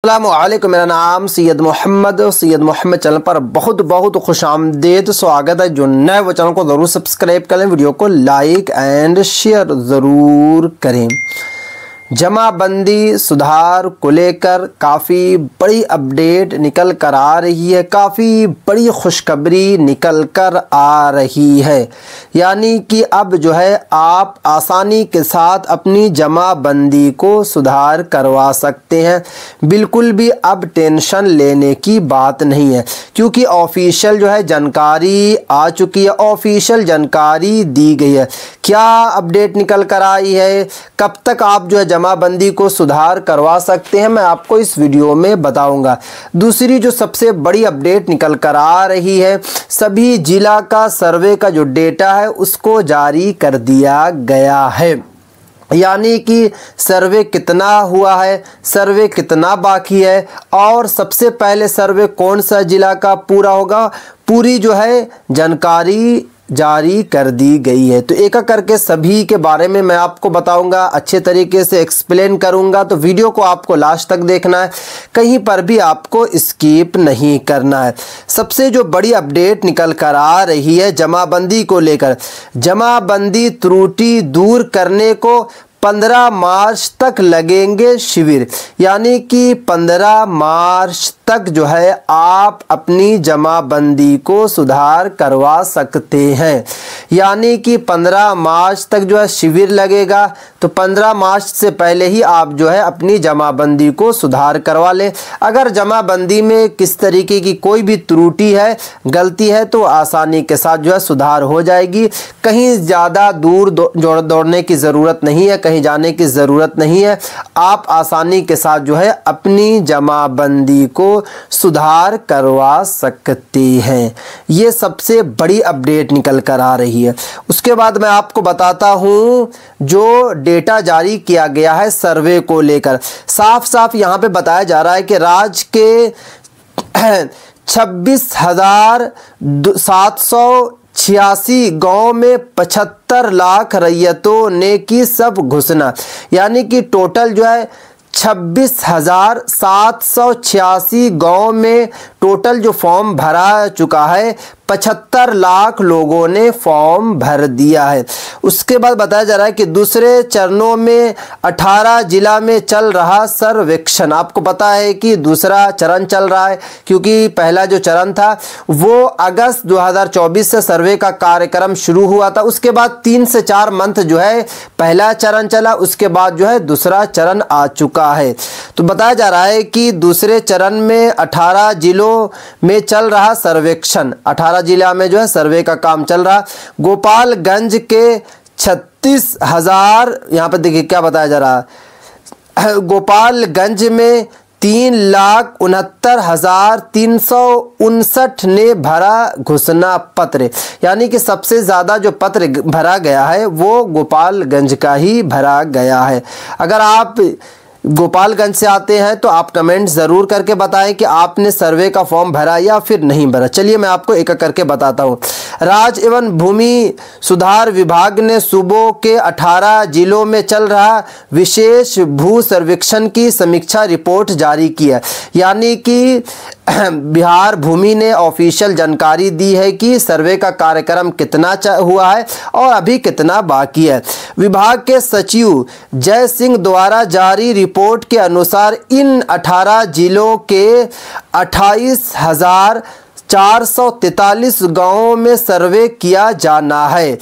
अस्सलामुअलैकुम, मेरा नाम सैयद मोहम्मद चैनल पर बहुत बहुत खुश आमदेद स्वागत है। जो नए वो चैनल को ज़रूर सब्सक्राइब करें, वीडियो को लाइक एंड शेयर ज़रूर करें। जमाबंदी सुधार को लेकर काफ़ी बड़ी अपडेट निकल कर आ रही है, काफ़ी बड़ी खुशखबरी निकल कर आ रही है। यानी कि अब जो है आप आसानी के साथ अपनी जमाबंदी को सुधार करवा सकते हैं। बिल्कुल भी अब टेंशन लेने की बात नहीं है, क्योंकि ऑफिशियल जो है जानकारी आ चुकी है, ऑफिशियल जानकारी दी गई है। क्या अपडेट निकल कर आई है, कब तक आप जो है जमाबंदी को सुधार करवा सकते हैं, मैं आपको इस वीडियो में बताऊंगा। दूसरी जो सबसे बड़ी अपडेट निकल कर आ रही है, सभी जिला का सर्वे का जो डेटा है उसको जारी कर दिया गया है। यानी कि सर्वे कितना हुआ है, सर्वे कितना बाकी है, और सबसे पहले सर्वे कौन सा जिला का पूरा होगा, पूरी जो है जानकारी जारी कर दी गई है। तो एक एक करके सभी के बारे में मैं आपको बताऊंगा, अच्छे तरीके से एक्सप्लेन करूंगा। तो वीडियो को आपको लास्ट तक देखना है, कहीं पर भी आपको स्किप नहीं करना है। सबसे जो बड़ी अपडेट निकल कर आ रही है जमाबंदी को लेकर, जमाबंदी त्रुटि दूर करने को 15 मार्च तक लगेंगे शिविर। यानी कि 15 मार्च तक जो है आप अपनी जमाबंदी को सुधार करवा सकते हैं। यानी कि 15 मार्च तक जो है शिविर लगेगा, तो 15 मार्च से पहले ही आप जो है अपनी जमाबंदी को सुधार करवा लें। अगर जमाबंदी में किस तरीके की कोई भी त्रुटि है, गलती है, तो आसानी के साथ जो है सुधार हो जाएगी। कहीं ज़्यादा दूर दौड़ने की ज़रूरत नहीं है, कहीं जाने की ज़रूरत नहीं है। आप आसानी के साथ जो है अपनी जमाबंदी को सुधार करवा सकते हैं। ये सबसे बड़ी अपडेट निकल कर आ रही है। उसके बाद मैं आपको बताता हूँ जो डेटा जारी किया गया है सर्वे को लेकर, साफ साफ यहाँ पे बताया जा रहा है कि राज्य के 26,786 गांव में 75 लाख रैयतों ने की सब घोषणा। यानी कि टोटल जो है 26,786 गांव में टोटल जो फॉर्म भरा चुका है, 75 लाख लोगों ने फॉर्म भर दिया है। उसके बाद बताया जा रहा है कि दूसरे चरणों में 18 जिला में चल रहा सर्वेक्षण। आपको पता है कि दूसरा चरण चल रहा है, क्योंकि पहला जो चरण था वो अगस्त 2024 से सर्वे का कार्यक्रम शुरू हुआ था। उसके बाद 3 से 4 मंथ जो है पहला चरण चला, उसके बाद जो है दूसरा चरण आ चुका है। तो बताया जा रहा है कि दूसरे चरण में 18 जिलों में चल रहा सर्वेक्षण, 18 जिला में जो है सर्वे का काम चल रहा। गोपालगंज के 36,000, यहाँ पर देखिए क्या बताया जा रहा है, गोपालगंज में 3,69,359 ने भरा घोषणा पत्र। यानी कि सबसे ज़्यादा जो पत्र भरा गया है वो गोपालगंज का ही भरा गया है। अगर आप गोपालगंज से आते हैं तो आप कमेंट ज़रूर करके बताएं कि आपने सर्वे का फॉर्म भरा या फिर नहीं भरा। चलिए मैं आपको एक एक करके बताता हूँ। राज्य एवं भूमि सुधार विभाग ने सूबों के 18 जिलों में चल रहा विशेष भू सर्वेक्षण की समीक्षा रिपोर्ट जारी की है। यानी कि बिहार भूमि ने ऑफिशियल जानकारी दी है कि सर्वे का कार्यक्रम कितना हुआ है और अभी कितना बाकी है। विभाग के सचिव जय सिंह द्वारा जारी रिपोर्ट के अनुसार इन 18 जिलों के 28,443 गांवों में सर्वे किया जाना है।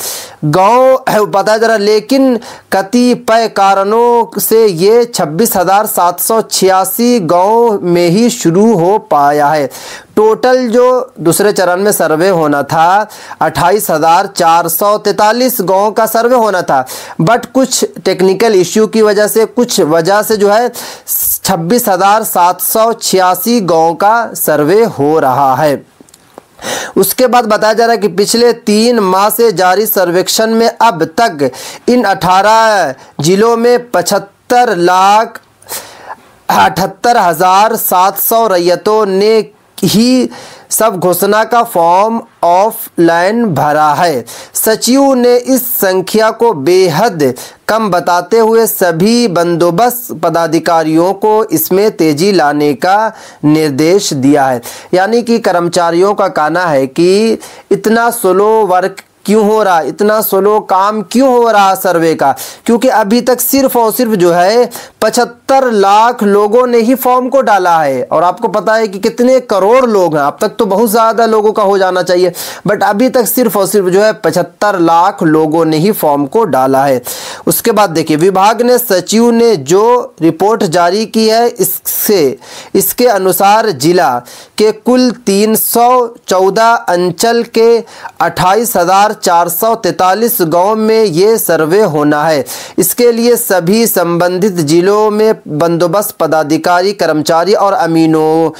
गांव बताया जा रहा, लेकिन कतिपय कारणों से ये 26,786 गांव में ही शुरू हो पाया है। टोटल जो दूसरे चरण में सर्वे होना था 28,443 गांव का सर्वे होना था, बट कुछ टेक्निकल इश्यू की वजह से, कुछ वजह से जो है 26,786 गांव का सर्वे हो रहा है। उसके बाद बताया जा रहा है कि पिछले 3 माह से जारी सर्वेक्षण में अब तक इन 18 जिलों में 75,78,700 रैयतों ने ही सब घोषणा का फॉर्म ऑफलाइन भरा है। सचिव ने इस संख्या को बेहद कम बताते हुए सभी बंदोबस्त पदाधिकारियों को इसमें तेजी लाने का निर्देश दिया है। यानी कि कर्मचारियों का कहना है कि इतना स्लो वर्क क्यों हो रहा, इतना स्लो काम क्यों हो रहा सर्वे का, क्योंकि अभी तक सिर्फ और सिर्फ जो है 75 लाख लोगों ने ही फॉर्म को डाला है। और आपको पता है कि कितने करोड़ लोग हैं, अब तक तो बहुत ज़्यादा लोगों का हो जाना चाहिए, बट अभी तक सिर्फ और सिर्फ जो है 75 लाख लोगों ने ही फॉर्म को डाला है। उसके बाद देखिए, विभाग ने सचिव ने जो रिपोर्ट जारी की है इसके अनुसार जिला के कुल 314 अंचल के 28,443 गांव में ये सर्वे होना है। इसके लिए सभी संबंधित जिलों में बंदोबस्त पदाधिकारी, कर्मचारी और अमीनों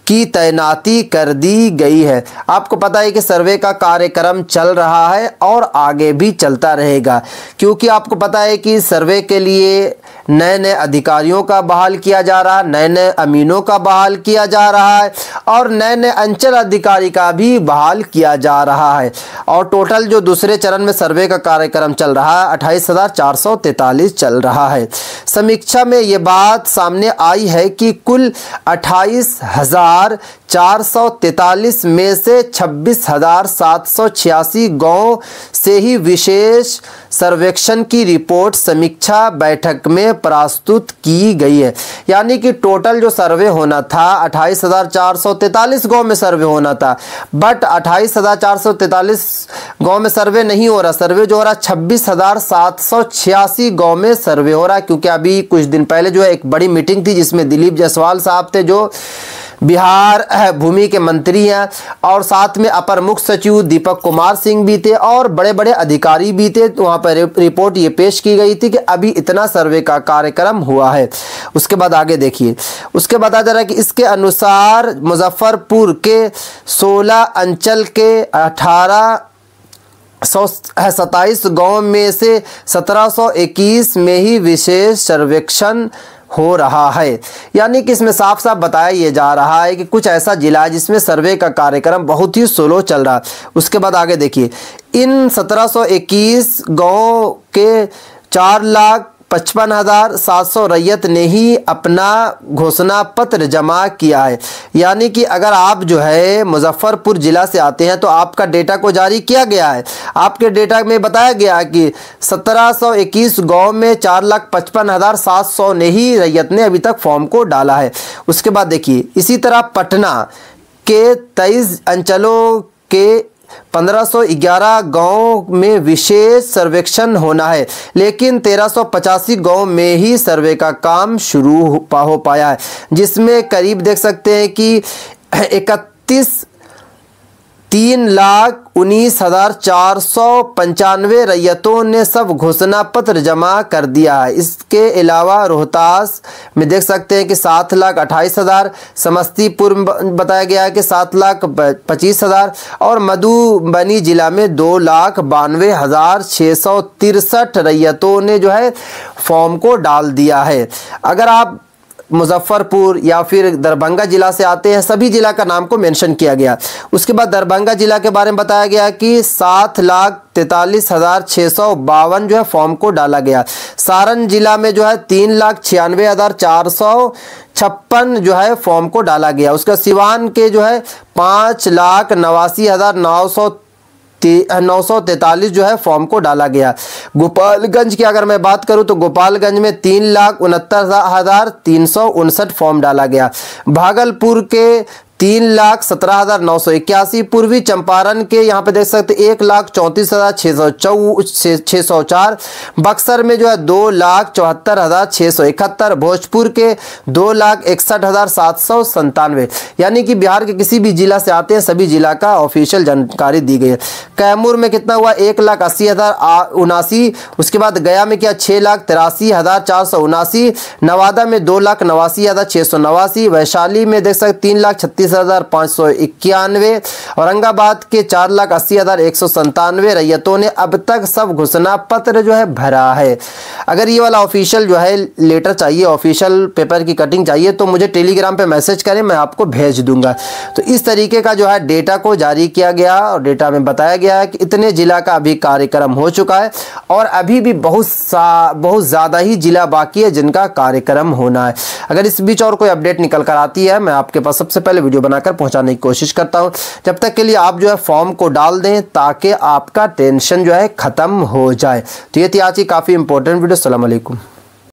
की तैनाती कर दी गई है। आपको पता है कि सर्वे का कार्यक्रम चल रहा है और आगे भी चलता रहेगा, क्योंकि आपको पता है कि सर्वे के लिए नए नए अधिकारियों का बहाल किया जा रहा है, नए नए अमीनों का बहाल किया जा रहा है और नए नए अंचल अधिकारी का भी बहाल किया जा रहा है। और टोटल जो दूसरे चरण में सर्वे का कार्यक्रम चल रहा है 28,443 चल रहा है। समीक्षा में ये बात सामने आई है कि कुल 28,443 में से 26,786 गाँव से ही विशेष सर्वेक्षण की रिपोर्ट समीक्षा बैठक में प्रस्तुत की गई है। यानी कि टोटल जो सर्वे होना था 28,443 गाँव में सर्वे होना था, बट 28,443 गाँव में सर्वे नहीं हो रहा। सर्वे जो हो रहा 26,786 गाँव में सर्वे हो रहा है, क्योंकि अभी कुछ दिन पहले जो है एक बड़ी मीटिंग थी जिसमें दिलीप जायसवाल साहब थे जो बिहार भूमि के मंत्री हैं, और साथ में अपर मुख्य सचिव दीपक कुमार सिंह भी थे और बड़े बड़े अधिकारी भी थे। तो वहाँ पर रिपोर्ट ये पेश की गई थी कि अभी इतना सर्वे का कार्यक्रम हुआ है। उसके बाद आगे देखिए, उसके बताया जा रहा है कि इसके अनुसार मुजफ्फरपुर के 16 अंचल के 1827 गाँव में से 1721 में ही विशेष सर्वेक्षण हो रहा है। यानी कि इसमें साफ साफ बताया ये जा रहा है कि कुछ ऐसा जिला है जिसमें सर्वे का कार्यक्रम बहुत ही स्लो चल रहा है। उसके बाद आगे देखिए, इन 1721 गाँव के 4,55,700 रैयत ने ही अपना घोषणा पत्र जमा किया है। यानी कि अगर आप जो है मुजफ्फरपुर जिला से आते हैं तो आपका डेटा को जारी किया गया है। आपके डेटा में बताया गया कि 1721 गांव में 4,55,700 ने ही रैयत ने अभी तक फॉर्म को डाला है। उसके बाद देखिए, इसी तरह पटना के 23 अंचलों के 1511 गाँव में विशेष सर्वेक्षण होना है, लेकिन 1385 गाँव में ही सर्वे का काम शुरू हो पाया है, जिसमें करीब देख सकते हैं कि 3,19,495 रैयतों ने सब घोषणा पत्र जमा कर दिया है। इसके अलावा रोहतास में देख सकते हैं कि 7,28,000, समस्तीपुर में बताया गया है कि 7,25,000 और मधुबनी जिला में 2,92,663 रैयतों ने जो है फॉर्म को डाल दिया है। अगर आप मुजफ्फरपुर या फिर दरभंगा जिला से आते हैं, सभी जिला का नाम को मेंशन किया गया। उसके बाद दरभंगा जिला के बारे में बताया गया कि 7,43,652 जो है फॉर्म को डाला गया। सारण जिला में जो है 3,96,456 जो है फॉर्म को डाला गया। उसका सिवान के जो है 5,89,943 जो है फॉर्म को डाला गया। गोपालगंज की अगर मैं बात करूं तो गोपालगंज में 3,69,359 फॉर्म डाला गया। भागलपुर के 3,17,981, पूर्वी चंपारण के यहाँ पे देख सकते 1,34,604, बक्सर में जो है 2,74,671, भोजपुर के 2,61,797। यानी कि बिहार के किसी भी जिला से आते हैं सभी जिला का ऑफिशियल जानकारी दी गई है। कैमूर में कितना हुआ 1,80,079, उसके बाद गया में क्या 6,83,479, नवादा में 2,89,689, वैशाली में देख सकते 3,36,000 36,591, औरंगाबाद के 4,80,197 रैयतों ने अब तक सब घोषणा पत्र जो है भरा है। अगर ये वाला ऑफिशियल जो है लेटर चाहिए, ऑफिशियल पेपर की कटिंग चाहिए, तो मुझे टेलीग्राम पे मैसेज करें, मैं आपको भेज दूंगा। तो इस तरीके का जो है डेटा को जारी किया गया और डेटा में बताया गया है कि इतने जिला का अभी कार्यक्रम हो चुका है और अभी भी बहुत ज़्यादा ही जिला बाकी है जिनका कार्यक्रम होना है। अगर इस बीच और कोई अपडेट निकल कर आती है, मैं आपके पास सबसे पहले वीडियो बनाकर पहुंचाने की कोशिश करता हूं। जब तक के लिए आप जो है फॉर्म को डाल दें ताकि आपका टेंशन जो है ख़त्म हो जाए। तो ये थी आज की काफ़ी इंपॉर्टेंट वीडियो। अस्सलाम वालेकुम।